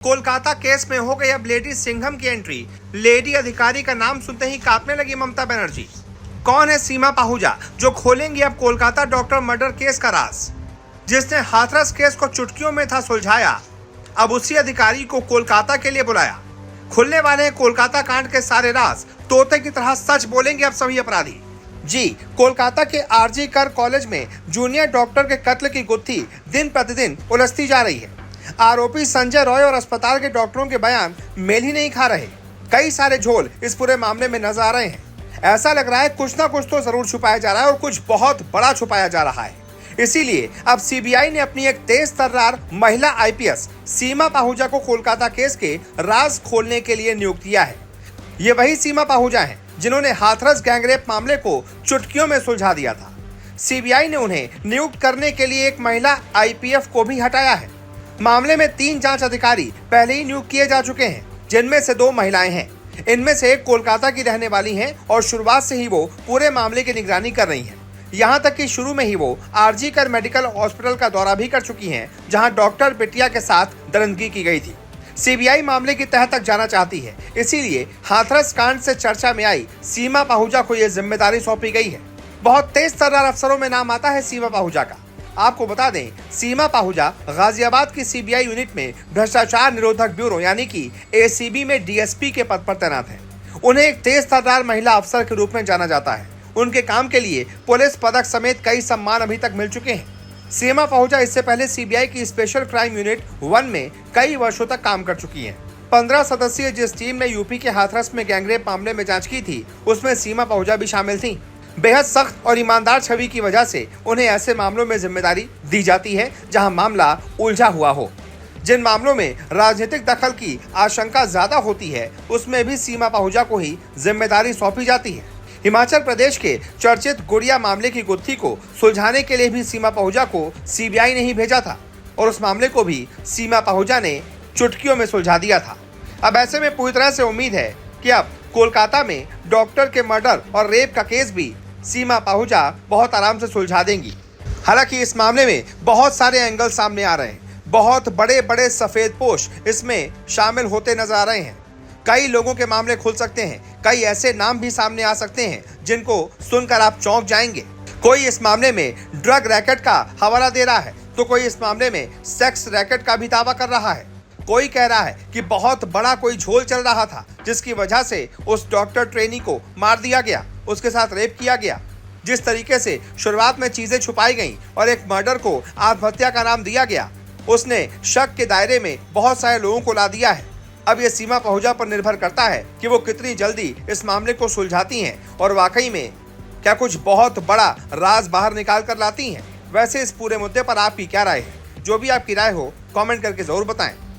Kolkata case में हो गई अब लेडी सिंघम की एंट्री। लेडी अधिकारी का नाम सुनते ही कांपने लगी ममता बनर्जी। कौन है सीमा पाहूजा जो खोलेंगी अब कोलकाता डॉक्टर मर्डर केस का राज, जिसने हाथरस केस को चुटकियों में था सुलझाया। अब उसी अधिकारी को कोलकाता के लिए बुलाया। खुलने वाले हैं कोलकाता कांड के सारे राज। तोते की तरह सच बोलेंगे अब सभी अपराधी। जी, कोलकाता के आरजी कर कॉलेज में जूनियर डॉक्टर के कत्ल की गुत्थी दिन प्रतिदिन उलझती जा रही है। आरोपी संजय रॉय और अस्पताल के डॉक्टरों के बयान मेल ही नहीं खा रहे। कई सारे झोल इस पूरे मामले में नजर आ रहे हैं। ऐसा लग रहा है कुछ ना कुछ तो जरूर छुपाया जा रहा है और कुछ बहुत बड़ा छुपाया जा रहा है। इसीलिए अब सीबीआई ने अपनी एक तेज तर्रार महिला आईपीएस सीमा पाहूजा को कोलकाता केस के राज खोलने के लिए नियुक्त किया है। ये वही सीमा पाहूजा हैं जिन्होंने हाथरस गैंगरेप मामले को चुटकियों में सुलझा दिया था। सीबीआई ने उन्हें नियुक्त करने के लिए एक महिला आईपीएफ को भी हटाया है। मामले में 3 जांच अधिकारी पहले ही नियुक्त किए जा चुके हैं, जिनमें से 2 महिलाएं हैं। इनमें से एक कोलकाता की रहने वाली हैं और शुरुआत से ही वो पूरे मामले की निगरानी कर रही हैं। यहां तक कि शुरू में ही वो आरजी कर मेडिकल हॉस्पिटल का दौरा भी कर चुकी हैं, जहां डॉक्टर बिटिया के साथ दरिंदगी की गई थी। सीबीआई मामले की तह तक जाना चाहती है, इसीलिए हाथरस कांड से चर्चा में आई सीमा पाहूजा को यह जिम्मेदारी सौंपी गई है। बहुत तेज तर्रार अफसरों में नाम आता है सीमा पाहूजा का। आपको बता दें, सीमा पाहूजा गाजियाबाद की सीबीआई यूनिट में भ्रष्टाचार निरोधक ब्यूरो यानी कि एसीबी में डीएसपी के पद पर तैनात हैं। उन्हें एक तेज तर्रार महिला अफसर के रूप में जाना जाता है। उनके काम के लिए पुलिस पदक समेत कई सम्मान अभी तक मिल चुके हैं। सीमा पाहूजा इससे पहले सीबीआई की स्पेशल क्राइम यूनिट 1 में कई वर्षों तक काम कर चुकी हैं। 15 सदस्यीय जिस टीम ने यूपी के हाथरस में गैंगरेप मामले में जांच की थी, उसमें सीमा पाहूजा भी शामिल थी। बेहद सख्त और ईमानदार छवि की वजह से उन्हें ऐसे मामलों में जिम्मेदारी दी जाती है जहां मामला उलझा हुआ हो। जिन मामलों में राजनीतिक दखल की आशंका ज्यादा होती है, उसमें भी सीमा पाहूजा को ही जिम्मेदारी सौंपी जाती है। हिमाचल प्रदेश के चर्चित गुड़िया मामले की गुत्थी को सुलझाने के लिए भी सीमा पाहूजा को सीबीआई ने ही भेजा था और उस मामले को भी सीमा पाहूजा ने चुटकियों में सुलझा दिया था। अब ऐसे में पूरी तरह से उम्मीद है कि अब कोलकाता में डॉक्टर के मर्डर और रेप का केस भी सीमा पाहूजा बहुत आराम से सुलझा देंगी। हालांकि इस मामले में बहुत सारे एंगल सामने आ रहे हैं। बहुत बड़े बड़े सफेदपोश इसमें शामिल होते नजर आ रहे हैं। कई लोगों के मामले खुल सकते हैं। कई ऐसे नाम भी सामने आ सकते हैं जिनको सुनकर आप चौंक जाएंगे। कोई इस मामले में ड्रग रैकेट का हवाला दे रहा है, तो कोई इस मामले में सेक्स रैकेट का भी दावा कर रहा है। कोई कह रहा है कि बहुत बड़ा कोई झोल चल रहा था, जिसकी वजह से उस डॉक्टर ट्रेनी को मार दिया गया, उसके साथ रेप किया गया। जिस तरीके से शुरुआत में चीजें छुपाई गईं और एक मर्डर को आत्महत्या का नाम दिया गया, उसने शक के दायरे में बहुत सारे लोगों को ला दिया है। अब ये सीमा पाहूजा पर निर्भर करता है कि वो कितनी जल्दी इस मामले को सुलझाती हैं और वाकई में क्या कुछ बहुत बड़ा राज बाहर निकाल कर लाती हैं। वैसे इस पूरे मुद्दे पर आपकी क्या राय है? जो भी आपकी राय हो, कमेंट करके जरूर बताएं।